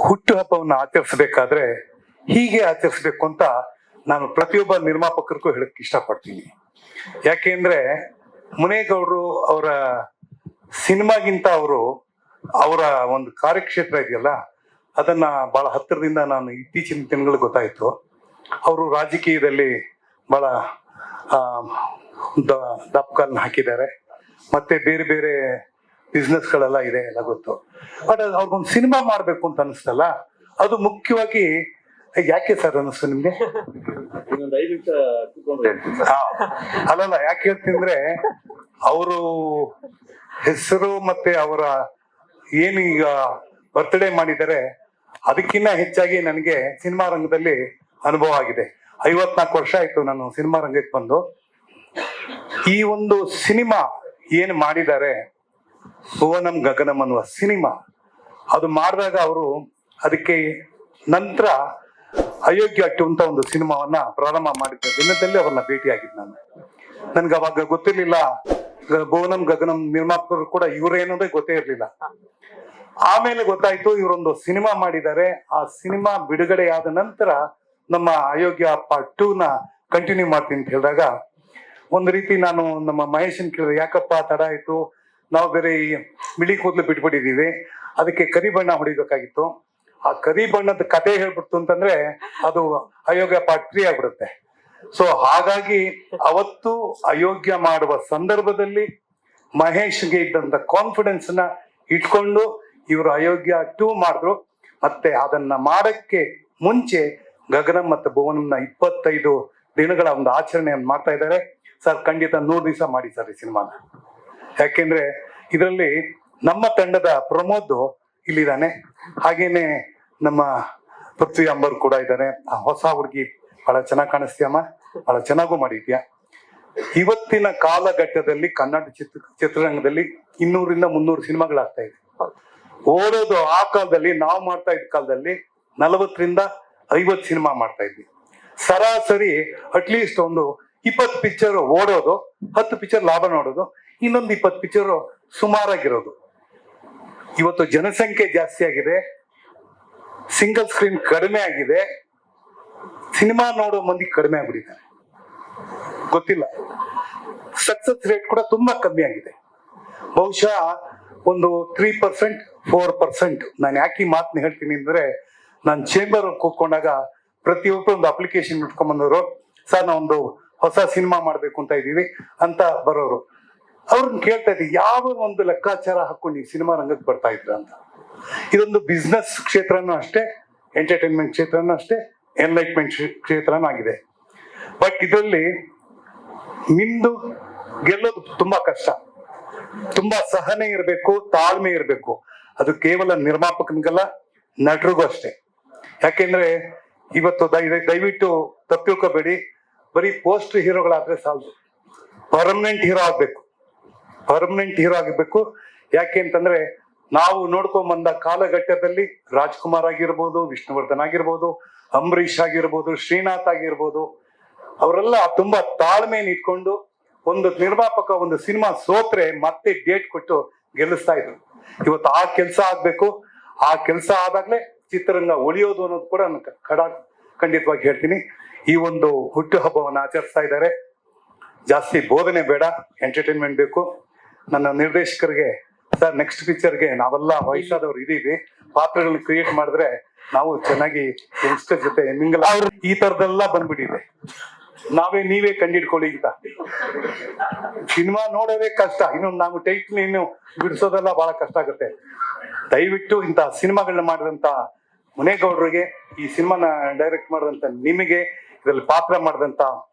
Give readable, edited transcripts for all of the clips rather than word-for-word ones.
ಹುಟ್ಟು ಹಬ್ಬವನ್ನು ಆಚರಿಸಬೇಕಾದ್ರೆ ಹೀಗೆ ಆಚರಿಸ್ಬೇಕು ಅಂತ ನಾನು ಪ್ರತಿಯೊಬ್ಬ ನಿರ್ಮಾಪಕರಿಗೂ ಹೇಳಕ್ ಇಷ್ಟಪಡ್ತೀನಿ. ಯಾಕೆಂದ್ರೆ ಮುನೇಗೌಡರು ಅವರ ಸಿನಿಮಾಗಿಂತ ಅವರ ಒಂದು ಕಾರ್ಯಕ್ಷೇತ್ರ ಇದೆಯಲ್ಲ, ಅದನ್ನ ಬಹಳ ಹತ್ತಿರದಿಂದ ನಾನು ಇತ್ತೀಚಿನ ದಿನಗಳು ಗೊತ್ತಾಯ್ತು. ಅವರು ರಾಜಕೀಯದಲ್ಲಿ ಬಹಳ ದಪ್ಕಲ್ನ ಹಾಕಿದ್ದಾರೆ, ಮತ್ತೆ ಬೇರೆ ಬೇರೆ ಬಿಸ್ನೆಸ್ಗಳೆಲ್ಲ ಇದೆ, ಎಲ್ಲ ಗೊತ್ತು. ಬಟ್ ಅವ್ರಿಗೊಂದು ಸಿನಿಮಾ ಮಾಡ್ಬೇಕು ಅಂತ ಅನಿಸ್ತಲ್ಲ, ಅದು ಮುಖ್ಯವಾಗಿ ಯಾಕೆ ಸರ್ ಅನಿಸ್ತು ನಿಮ್ಗೆ? ಅಲ್ಲಲ್ಲ, ಯಾಕೆ ಹೇಳ್ತೀನಿ, ಅವರು ಹೆಸರು ಮತ್ತೆ ಅವರ ಏನೀಗ ಬರ್ತ್ಡೇ ಮಾಡಿದ್ದಾರೆ, ಅದಕ್ಕಿಂತ ಹೆಚ್ಚಾಗಿ ನನಗೆ ಸಿನಿಮಾ ರಂಗದಲ್ಲಿ ಅನುಭವ ಆಗಿದೆ. 54 ವರ್ಷ ಆಯ್ತು ನಾನು ಸಿನಿಮಾ ರಂಗಕ್ಕೆ ಬಂದು. ಈ ಒಂದು ಸಿನಿಮಾ ಏನು ಮಾಡಿದ್ದಾರೆ, ಭುವನಂ ಗಗನಂ ಅನ್ನುವ ಸಿನಿಮಾ, ಅದು ಮಾಡಿದಾಗ ಅವರು ಅದಕ್ಕೆ ನಂತರ ಅಯೋಗ್ಯ ಅಟ್ಟು ಅಂತ ಒಂದು ಸಿನಿಮಾವನ್ನ ಪ್ರಾರಂಭ ಮಾಡಿದ್ದ ದಿನದಲ್ಲಿ ಅವ್ರನ್ನ ಭೇಟಿಯಾಗಿದ್ದು ನಾನು. ನನ್ಗೆ ಅವಾಗ ಗೊತ್ತಿರ್ಲಿಲ್ಲ ಭುವನಂ ಗಗನಂ ನಿರ್ಮಾಪಕರು ಕೂಡ ಇವರೇನೋದೇ ಗೊತ್ತೇ ಇರ್ಲಿಲ್ಲ. ಆಮೇಲೆ ಗೊತ್ತಾಯ್ತು ಇವರೊಂದು ಸಿನಿಮಾ ಮಾಡಿದ್ದಾರೆ. ಆ ಸಿನಿಮಾ ಬಿಡುಗಡೆಯಾದ ನಂತರ ನಮ್ಮ ಅಯೋಗ್ಯ ಪಾರ್ಟ್ 2ನ ಕಂಟಿನ್ಯೂ ಮಾಡ್ತೀನಿ ಅಂತ ಹೇಳಿದಾಗ ಒಂದು ರೀತಿ ನಾನು ನಮ್ಮ ಮಹೇಶನ್ ಕೇಳಿದೆ, ಯಾಕಪ್ಪ ತಡ ಆಯ್ತು, ನಾವು ಬೇರೆ ಈ ಬಿಳಿ ಕೂದಲು ಬಿಟ್ಬಿಟ್ಟಿದೀವಿ, ಅದಕ್ಕೆ ಕರಿ ಬಣ್ಣ ಹೊಡಿಬೇಕಾಗಿತ್ತು. ಆ ಕರಿ ಬಣ್ಣದ ಕತೆ ಹೇಳ್ಬಿಡ್ತು ಅಂತಂದ್ರೆ ಅದು ಅಯೋಗ್ಯ ಪಾರ್ಟ್ 3 ಆಗ್ಬಿಡುತ್ತೆ. ಸೊ ಹಾಗಾಗಿ ಅವತ್ತು ಅಯೋಗ್ಯ ಮಾಡುವ ಸಂದರ್ಭದಲ್ಲಿ ಮಹೇಶ್ಗೆ ಇದ್ದಂತ ಕಾನ್ಫಿಡೆನ್ಸ್ ನ ಇಟ್ಕೊಂಡು ಇವರು ಅಯೋಗ್ಯ 2 ಮಾಡಿದ್ರು. ಮತ್ತೆ ಅದನ್ನ ಮಾಡಕ್ಕೆ ಮುಂಚೆ ಗಗನಂ ಮತ್ತು ಭುವನಂನ 25 ದಿನಗಳ ಒಂದು ಆಚರಣೆಯನ್ನು ಮಾಡ್ತಾ ಇದ್ದಾರೆ. ಸರ್ ಖಂಡಿತ 100 ದಿವಸ ಮಾಡಿ ಸರ್ ಈ ಸಿನಿಮಾನ. ಯಾಕೆಂದ್ರೆ ಇದರಲ್ಲಿ ನಮ್ಮ ತಂಡದ ಪ್ರಮೋದ್ ಇಲ್ಲಿದ್ದಾನೆ, ಹಾಗೇನೆ ನಮ್ಮ ಪೃಥ್ವಿ ಅಂಬರ್ ಕೂಡ ಇದ್ದಾರೆ. ಆ ಹೊಸ ಹುಡುಗಿ ಬಹಳ ಚೆನ್ನಾಗಿ ಕಾಣಿಸ್ತೀಯಮ್ಮ, ಬಹಳ ಚೆನ್ನಾಗೂ ಮಾಡಿದ್ಯಾ. ಇವತ್ತಿನ ಕಾಲಘಟ್ಟದಲ್ಲಿ ಕನ್ನಡ ಚಿತ್ರರಂಗದಲ್ಲಿ 200ರಿಂದ 300 ಸಿನಿಮಾಗಳಾಗ್ತಾ ಇದೆ. ಓಡೋದು ಆ ಕಾಲದಲ್ಲಿ, ನಾವು ಮಾಡ್ತಾ ಇದ್ದ ಕಾಲದಲ್ಲಿ 40ರಿಂದ 50 ಸಿನಿಮಾ ಮಾಡ್ತಾ ಇದ್ವಿ. ಸರಾಸರಿ ಅಟ್ಲೀಸ್ಟ್ ಒಂದು 20 ಪಿಕ್ಚರ್ ಓಡೋದು, 10 ಪಿಕ್ಚರ್ ಲಾಭ ನೋಡೋದು, ಇನ್ನೊಂದು 20 ಪಿಕ್ಚರ್ ಸುಮಾರಾಗಿರೋದು. ಇವತ್ತು ಜನಸಂಖ್ಯೆ ಜಾಸ್ತಿ ಆಗಿದೆ, ಸಿಂಗಲ್ ಸ್ಕ್ರೀನ್ ಕಡಿಮೆ ಆಗಿದೆ, ಸಿನಿಮಾ ನೋಡೋ ಮಂದಿ ಕಡಿಮೆ ಆಗ್ಬಿಟ್ಟಿದ್ದಾರೆ. ಗೊತ್ತಿಲ್ಲ, ಸಕ್ಸಸ್ ರೇಟ್ ಕೂಡ ತುಂಬಾ ಕಮ್ಮಿ ಆಗಿದೆ. ಬಹುಶಃ ಒಂದು 3%, 4%. ನಾನು ಯಾಕೆ ಈ ಮಾತನ್ನ ಹೇಳ್ತೀನಿ ಅಂದ್ರೆ, ನಾನು ಚೇಂಬರ್ ಕೂತ್ಕೊಂಡಾಗ ಪ್ರತಿಯೊಬ್ಬರು ಒಂದು ಅಪ್ಲಿಕೇಶನ್ ಇಟ್ಕೊಂಡ್ ಬಂದವರು, ಸರ್ ನಾವೊಂದು ಹೊಸ ಸಿನಿಮಾ ಮಾಡ್ಬೇಕು ಅಂತ ಇದೀವಿ ಅಂತ ಬರೋರು. ಅವ್ರನ್ನ ಕೇಳ್ತಾ ಇದ್ದೆ, ಯಾವ ಒಂದು ಲೆಕ್ಕಾಚಾರ ಹಾಕೊಂಡು ನೀವು ಸಿನಿಮಾ ರಂಗಕ್ಕೆ ಬರ್ತಾ ಇದ್ರ ಅಂತ. ಇದೊಂದು ಬಿಸ್ನೆಸ್ ಕ್ಷೇತ್ರನೂ ಅಷ್ಟೇ, ಎಂಟರ್ಟೈನ್ಮೆಂಟ್ ಕ್ಷೇತ್ರನೂ ಅಷ್ಟೇ, ಎನ್ಲೈಟ್ಮೆಂಟ್ ಕ್ಷೇತ್ರನೂ ಆಗಿದೆ. ಬಟ್ ಇದರಲ್ಲಿ ಮಿಂದು ಗೆಲ್ಲೋದು ತುಂಬಾ ಕಷ್ಟ. ತುಂಬಾ ಸಹನೆ ಇರಬೇಕು, ತಾಳ್ಮೆ ಇರಬೇಕು. ಅದು ಕೇವಲ ನಿರ್ಮಾಪಕನಿಗಲ್ಲ, ನಟರಿಗೂ ಅಷ್ಟೇ. ಯಾಕೆಂದ್ರೆ ಇವತ್ತು ದಯವಿಟ್ಟು ತಪ್ಪಿಳ್ಕೋಬೇಡಿ, ಬರೀ ಪೋಸ್ಟ್ ಹೀರೋಗಳಾದ್ರೆ ಸಾಲದು, ಪರ್ಮನೆಂಟ್ ಹೀರೋ ಆಗ್ಬೇಕು. ಪರ್ಮನೆಂಟ್ ಹೀರೋ ಆಗಬೇಕು. ಯಾಕೆ ಅಂತಂದ್ರೆ ನಾವು ನೋಡ್ಕೊಂಡ್ ಬಂದ ಕಾಲಘಟ್ಟದಲ್ಲಿ ರಾಜ್ಕುಮಾರ್ ಆಗಿರ್ಬೋದು, ವಿಷ್ಣುವರ್ಧನ್ ಆಗಿರ್ಬೋದು, ಅಂಬರೀಷ್ ಆಗಿರ್ಬೋದು, ಶ್ರೀನಾಥ್ ಆಗಿರ್ಬೋದು, ಅವರೆಲ್ಲ ತುಂಬಾ ತಾಳ್ಮೆನ ಇಟ್ಕೊಂಡು ಒಂದು ನಿರ್ಮಾಪಕ ಒಂದು ಸಿನಿಮಾ ಸೋತ್ರೆ ಮತ್ತೆ ಡೇಟ್ ಕೊಟ್ಟು ಗೆಲ್ಲಿಸ್ತಾ ಇದ್ರು. ಇವತ್ತು ಆ ಕೆಲಸ ಆಗ್ಬೇಕು. ಆ ಕೆಲಸ ಆದಾಗ್ಲೇ ಚಿತ್ರರಂಗ ಉಳಿಯೋದು ಅನ್ನೋದು ಕೂಡ ನಾನು ಖಂಡಿತವಾಗಿ ಹೇಳ್ತೀನಿ. ಈ ಒಂದು ಹುಟ್ಟು ಹಬ್ಬವನ್ನು ಆಚರಿಸ್ತಾ ಇದ್ದಾರೆ. ಜಾಸ್ತಿ ಬೋಧನೆ ಬೇಡ, ಎಂಟರ್ಟೈನ್ಮೆಂಟ್ ಬೇಕು. ನನ್ನ ನಿರ್ದೇಶಕರಿಗೆ, ಸರ್ ನೆಕ್ಸ್ಟ್ ಪಿಕ್ಚರ್ಗೆ ನಾವೆಲ್ಲ ವಯಸ್ಸಾದವ್ರು ಇದೀವಿ, ಪಾತ್ರಗಳನ್ನ ಕ್ರಿಯೇಟ್ ಮಾಡಿದ್ರೆ ನಾವು ಚೆನ್ನಾಗಿ ಯಂಗ್ಸ್ಟರ್ ಜೊತೆ ಮಿಂಗಲ್ ಈ ತರದೆಲ್ಲ ಬಂದ್ಬಿಟ್ಟಿದೆ. ನೀವೇ ಕಂಡಿಡ್ಕೊಳ್ಳಿ ಅಂತ. ಸಿನಿಮಾ ನೋಡೋದೇ ಕಷ್ಟ, ಇನ್ನು ನಾವು ಟೈಟ್ಲ್ ಇನ್ನು ಬಿಡಿಸೋದೆಲ್ಲ ಬಹಳ ಕಷ್ಟ ಆಗುತ್ತೆ. ದಯವಿಟ್ಟು ಇಂಥ ಸಿನಿಮಾಗಳನ್ನ ಮಾಡಿದಂತ ಮುನೇಗೌಡರಿಗೆ, ಈ ಸಿನಿಮಾನ ಡೈರೆಕ್ಟ್ ಮಾಡಿದಂತ ನಿಮಗೆ, ಇದರಲ್ಲಿ ಪಾತ್ರ ಮಾಡಿದಂತ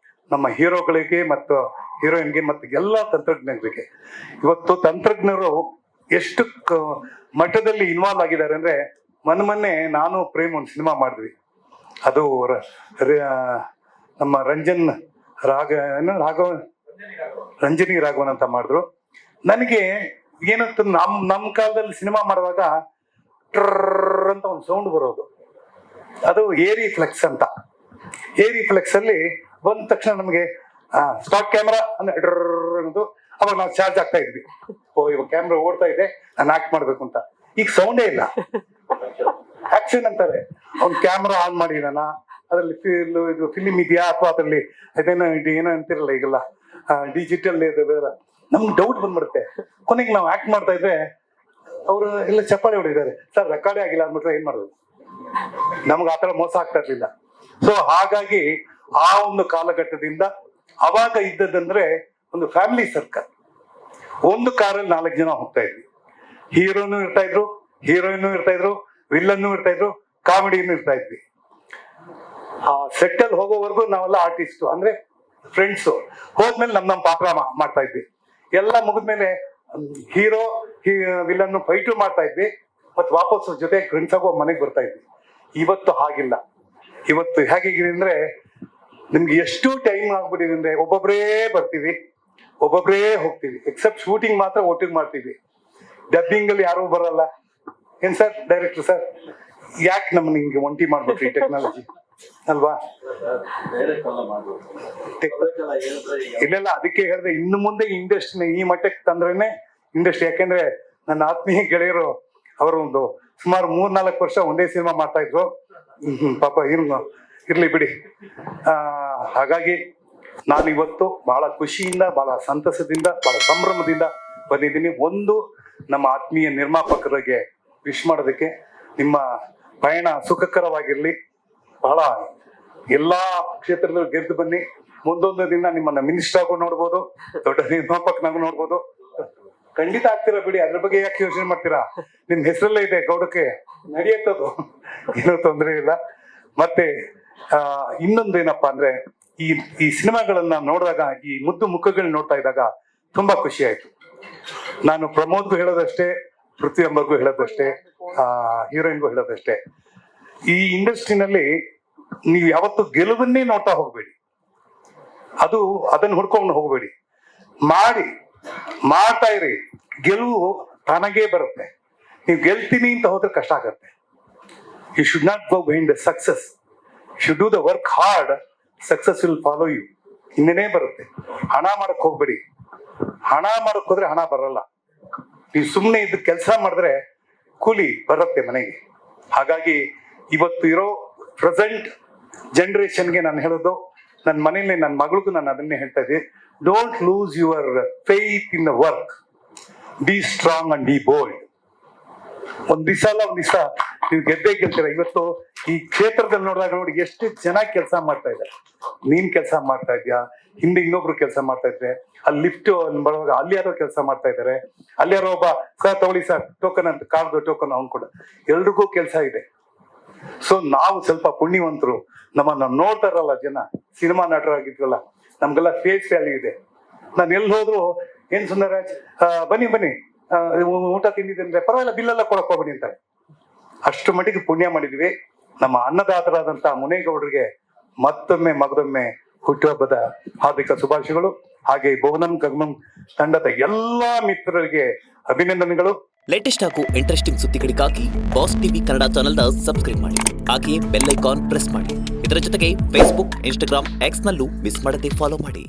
ನಮ್ಮ ಹೀರೋಗಳಿಗೆ ಮತ್ತು ಹೀರೋಯಿನ್ಗೆ ಮತ್ತು ಎಲ್ಲ ತಂತ್ರಜ್ಞರಿಗೆ, ಇವತ್ತು ತಂತ್ರಜ್ಞರು ಎಷ್ಟು ಮಟ್ಟದಲ್ಲಿ ಇನ್ವಾಲ್ವ್ ಆಗಿದ್ದಾರೆ ಅಂದ್ರೆ, ಮೊನ್ನೆ ನಾನು ಪ್ರೇಮ್ ಒಂದು ಸಿನಿಮಾ ಮಾಡಿದ್ವಿ. ಅದು ನಮ್ಮ ರಂಜನಿ ರಾಘವನ್ ಅಂತ ಮಾಡಿದ್ರು. ನನಗೆ ಏನಂತ, ನಮ್ಮ ಕಾಲದಲ್ಲಿ ಸಿನಿಮಾ ಮಾಡುವಾಗ ಟ್ರರ್ ಅಂತ ಒಂದು ಸೌಂಡ್ ಬರೋದು, ಅದು ಏರಿ ಫ್ಲೆಕ್ಸ್ ಅಂತ. ಏರಿ ಫ್ಲೆಕ್ಸ್ ಅಲ್ಲಿ ಬಂದ ತಕ್ಷಣ ನಮಗೆ ಸ್ಟಾರ್ಟ್ ಕ್ಯಾಮ್ರಾ ಅನ್ನೋದು, ಅವಾಗ ನಾವು ಚಾರ್ಜ್ ಆಗ್ತಾ ಇದ್ವಿ. ಇವಾಗ ಕ್ಯಾಮ್ರಾ ಓಡ್ತಾ ಇದೆ, ನಾನು ಆಕ್ಟ್ ಮಾಡ್ಬೇಕು ಅಂತ. ಈಗ ಸೌಂಡೇ ಇಲ್ಲ, ಆಕ್ಷನ್ ಅಂತಾರೆ. ಅವ್ನ್ ಕ್ಯಾಮ್ರಾ ಆನ್ ಮಾಡಿದಾನ, ಅದ್ರಲ್ಲಿ ಇದು ಫಿಲಿಮ್ ಇದೆಯಾ ಅಥವಾ ಅದ್ರಲ್ಲಿ ಏನೋ ಅಂತಿರಲ್ಲ ಈಗೆಲ್ಲ ಡಿಜಿಟಲ್ ನಮ್ಗೆ ಡೌಟ್ ಬಂದ್ಬಿಡುತ್ತೆ. ಕೊನೆಗೆ ನಾವು ಆಕ್ಟ್ ಮಾಡ್ತಾ ಇದ್ರೆ ಅವರು ಎಲ್ಲ ಚಪ್ಪಾಳೆ ಹೊಡಿದ್ದಾರೆ, ಸರ್ ರೆಕಾರ್ಡೇ ಆಗಿಲ್ಲ ಅಂದ್ಬಿಟ್ರೆ ಏನ್ ಮಾಡೋದು? ನಮ್ಗೆ ಆತರ ಮೋಸ ಆಗ್ತಾ ಇರ್ಲಿಲ್ಲ. ಸೊ ಹಾಗಾಗಿ ಆ ಒಂದು ಕಾಲಘಟ್ಟದಿಂದ ಅವಾಗ ಇದ್ದದಂದ್ರೆ ಒಂದು ಫ್ಯಾಮಿಲಿ ಸರ್ಕಲ್. ಒಂದು ಕಾರಲ್ಲಿ 4 ಜನ ಹೋಗ್ತಾ ಇದ್ವಿ. ಹೀರೋನು ಇರ್ತಾ ಇದ್ರು, ಹೀರೋಯಿನ್ ಇರ್ತಾ ಇದ್ರು, ವಿಲ್ಲನ್ನು ಇರ್ತಾ ಇದ್ರು, ಕಾಮಿಡಿನೂ ಇರ್ತಾ ಇದ್ವಿ. ಆ ಸೆಟ್ ಅಲ್ಲಿ ಹೋಗೋವರೆಗೂ ನಾವೆಲ್ಲ ಆರ್ಟಿಸ್ಟ್ ಅಂದ್ರೆ ಫ್ರೆಂಡ್ಸು. ಹೋದ್ಮೇಲೆ ನಮ್ ಪಾತ್ರ ಮಾಡ್ತಾ ಇದ್ವಿ. ಎಲ್ಲ ಮುಗಿದ್ಮೇಲೆ ಹೀರೋ ವಿಲನ್ ಫೈಟು ಮಾಡ್ತಾ ಇದ್ವಿ, ಮತ್ತೆ ವಾಪಸ್ ಜೊತೆ ಫ್ರೆಂಡ್ಸ್ ಆಗೋ ಮನೆಗೆ ಬರ್ತಾ ಇದ್ವಿ. ಇವತ್ತು ಹಾಗಿಲ್ಲ. ಇವತ್ತು ಹೇಗಿದೆ ಅಂದ್ರೆ ನಿಮ್ಗೆ ಎಷ್ಟು ಟೈಮ್ ಆಗ್ಬಿಟ್ಟಿದೆ ಅಂದ್ರೆ ಒಬ್ಬೊಬ್ರೇ ಬರ್ತೀವಿ, ಒಬ್ಬೊಬ್ರೇ ಹೋಗ್ತೀವಿ. ಎಕ್ಸೆಪ್ಟ್ ಶೂಟಿಂಗ್ ಮಾತ್ರ ಒಟ್ಟಿಗೆ ಮಾಡ್ತೀವಿ. ಡಬ್ಬಿಂಗ್ ಅಲ್ಲಿ ಯಾರು ಬರಲ್ಲ. ಏನ್ ಸರ್ ಡೈರೆಕ್ಟರ್ ಸರ್, ಯಾಕೆ ನಮ್ಮನ್ನ ಹಿಂಗೆ ಒಂಟಿ ಮಾಡ್ಬಿಟ್ರಿ ಈ ಟೆಕ್ನಾಲಜಿ ಅಲ್ವಾ? ಇಲ್ಲೆಲ್ಲ ಅದಕ್ಕೆ ಹೇಳಿದ್ರೆ ಇನ್ನು ಮುಂದೆ ಇಂಡಸ್ಟ್ರಿನ ಈ ಮಟ್ಟಕ್ಕೆ ತಂದ್ರೇನೆ ಇಂಡಸ್ಟ್ರಿ. ಯಾಕೆಂದ್ರೆ ನನ್ನ ಆತ್ಮೀಯ ಗೆಳೆಯರು ಅವರು ಒಂದು ಸುಮಾರು 3-4 ವರ್ಷ ಒಂದೇ ಸಿನಿಮಾ ಮಾಡ್ತಾ ಇದ್ರು. ಪಾಪ ಇರ್ಲಿ ಬಿಡಿ. ಹಾಗಾಗಿ ನಾನು ಇವತ್ತು ಬಹಳ ಖುಷಿಯಿಂದ, ಬಹಳ ಸಂತಸದಿಂದ, ಬಹಳ ಸಂಭ್ರಮದಿಂದ ಬಂದಿದ್ದೀನಿ. ಒಂದು ನಮ್ಮ ಆತ್ಮೀಯ ನಿರ್ಮಾಪಕರಿಗೆ ವಿಶ್ ಮಾಡೋದಕ್ಕೆ. ನಿಮ್ಮ ಪಯಣ ಸುಖಕರವಾಗಿರ್ಲಿ. ಬಹಳ ಎಲ್ಲಾ ಕ್ಷೇತ್ರದಲ್ಲಿ ಗೆದ್ದು ಬನ್ನಿ. ಮುಂದೊಂದು ದಿನ ನಿಮ್ಮನ್ನ ಮಿನಿಸ್ಟರ್ ಆಗೋ ನೋಡ್ಬೋದು, ದೊಡ್ಡ ನಿರ್ಮಾಪಕನಾಗೂ ನೋಡ್ಬೋದು. ಖಂಡಿತ ಆಗ್ತೀರಾ ಬಿಡಿ, ಅದ್ರ ಬಗ್ಗೆ ಯಾಕೆ ಯೋಚನೆ ಮಾಡ್ತೀರಾ? ನಿಮ್ ಹೆಸರಲ್ಲೇ ಇದೆ ಗೌಡಕ್ಕೆ, ನಡೆಯುತ್ತದು, ಏನೋ ತೊಂದರೆ ಇಲ್ಲ. ಮತ್ತೆ ಇನ್ನೊಂದು ಏನಪ್ಪಾ ಅಂದ್ರೆ ಈ ಸಿನಿಮಾಗಳನ್ನ ನೋಡಿದಾಗ, ಈ ಮುದ್ದು ಮುಖಗಳನ್ನ ನೋಡ್ತಾ ಇದ್ದಾಗ ತುಂಬಾ ಖುಷಿ ಆಯ್ತು. ನಾನು ಪ್ರಮೋದ್ಗೂ ಹೇಳೋದಷ್ಟೇ, ಪೃಥ್ವಿ ಅಂಬರ್ಗೂ ಹೇಳೋದಷ್ಟೇ, ಹೀರೋಯಿನ್ಗೂ ಹೇಳೋದಷ್ಟೇ. ಈ ಇಂಡಸ್ಟ್ರಿನಲ್ಲಿ ನೀವು ಯಾವತ್ತು ಗೆಲುವನ್ನೇ ನೋಡ್ತಾ ಹೋಗ್ಬೇಡಿ. ಅದನ್ನ ಹುಡ್ಕೊಂಡು ಹೋಗ್ಬೇಡಿ. ಮಾಡ್ತಾ ಇರಿ. ಗೆಲುವು ತಾನಾಗೇ ಬರುತ್ತೆ. ನೀವು ಗೆಲ್ತೀನಿ ಅಂತ ಹೋದ್ರೆ ಕಷ್ಟ ಆಗತ್ತೆ. You should not go behind the success. Should do the work hard. Success will follow you. ಹಿಂದೆನೇ ಬರುತ್ತೆ. ಹಣ ಮಾಡಕ್ ಹೋಗ್ಬೇಡಿ. ಹಣ ಮಾಡಕ್ ಹೋದ್ರೆ ಹಣ ಬರಲ್ಲ. ನೀವು ಸುಮ್ಮನೆ ಇದ್ದು ಕೆಲಸ ಮಾಡಿದ್ರೆ ಕೂಲಿ ಬರುತ್ತೆ ಮನೆಗೆ. ಹಾಗಾಗಿ ಇವತ್ತು ಇರೋ ಪ್ರೆಸೆಂಟ್ ಜನರೇಷನ್ಗೆ ನಾನು ಹೇಳೋದು, ನನ್ನ ಮನೇಲಿ ನನ್ನ ಮಗಳಿಗೂ ನಾನು ಅದನ್ನೇ ಹೇಳ್ತಾ ಇದ್ದೀನಿ. Don't lose your faith in the work. Be strong and B bold. ಒಂದ್ ದಿವಸ ನೀವು ಗೆಲ್ತೀರ. ಇವತ್ತು ಈ ಕ್ಷೇತ್ರದಲ್ಲಿ ನೋಡಿದಾಗ ನೋಡಿ ಎಷ್ಟು ಜನ ಕೆಲಸ ಮಾಡ್ತಾ ಇದ್ದಾರೆ. ನೀನ್ ಕೆಲಸ ಮಾಡ್ತಾ ಇದ್ಯಾ, ಹಿಂದೆ ಇನ್ನೊಬ್ರು ಕೆಲಸ ಮಾಡ್ತಾ ಇದ್ರೆ, ಅಲ್ಲಿ ಲಿಫ್ಟ್ ಬರುವಾಗ ಅಲ್ಲಿ ಯಾರೋ ಕೆಲಸ ಮಾಡ್ತಾ ಇದ್ದಾರೆ, ಅಲ್ಲಿ ಯಾರೋ ಒಬ್ಬ ಸರ್ ತಗೊಳ್ಳಿ ಸರ್ ಟೋಕನ್ ಅಂತ ಕಾರ್ದು ಟೋಕನ್ ಅವ್ನು ಕೂಡ. ಎಲ್ರಿಗೂ ಕೆಲಸ ಇದೆ. ಸೊ ನಾವು ಸ್ವಲ್ಪ ಪುಣ್ಯವಂತರು. ನಮ್ಮನ್ನ ನೋಡ್ತಾರಲ್ಲ ಜನ, ಸಿನಿಮಾ ನಟರಾಗಿದ್ವಲ್ಲ, ನಮ್ಗೆಲ್ಲ ಫೇಸ್ ವ್ಯಾಲ್ಯೂ ಇದೆ. ನಾನು ಎಲ್ಲಿ ಹೋದ್ರು ಏನ್ ಸುಂದರರಾಜ್ ಬನ್ನಿ ಊಟ ತಿಂದಿದ್ರೆ ಪರವಾಗಿಲ್ಲ, ಬಿಲ್ಲೆಲ್ಲ ಕೊಡಕ್ ಹೋಗ್ಬೇಡಿ ಅಂತಾರೆ. ಅಷ್ಟು ಮಟ್ಟಿಗೆ ಪುಣ್ಯ ಮಾಡಿದ್ವಿ. ನಮ್ಮ ಅನ್ನದಾತರಾದಂತ ಮುನೇಗೌಡರಿಗೆ ಮಗದೊಮ್ಮೆ ಹುಟ್ಟುಹಬ್ಬದ ಹಾರ್ದಿಕ ಶುಭಾಶಯಗಳು. ಹಾಗೆ ಭುವನಂ ಗಗನಂ ತಂಡದ ಎಲ್ಲಾ ಮಿತ್ರರಿಗೆ ಅಭಿನಂದನೆಗಳು. ಲೇಟೆಸ್ಟ್ ಹಾಗೂ ಇಂಟ್ರೆಸ್ಟಿಂಗ್ ಸುದ್ದಿಗಳಿಗಾಗಿ ಬಾಸ್ ಟಿವಿ ಕನ್ನಡ ಚಾನೆಲ್ನ ಸಬ್ಸ್ಕ್ರೈಬ್ ಮಾಡಿ. ಹಾಗೆಯೇ ಬೆಲ್ ಐಕಾನ್ ಪ್ರೆಸ್ ಮಾಡಿ. ಇದರ ಜೊತೆಗೆ ಫೇಸ್ಬುಕ್, ಇನ್ಸ್ಟಾಗ್ರಾಮ್, ಎಕ್ಸ್ ನಲ್ಲೂ ಮಿಸ್ ಮಾಡದೆ ಫಾಲೋ ಮಾಡಿ.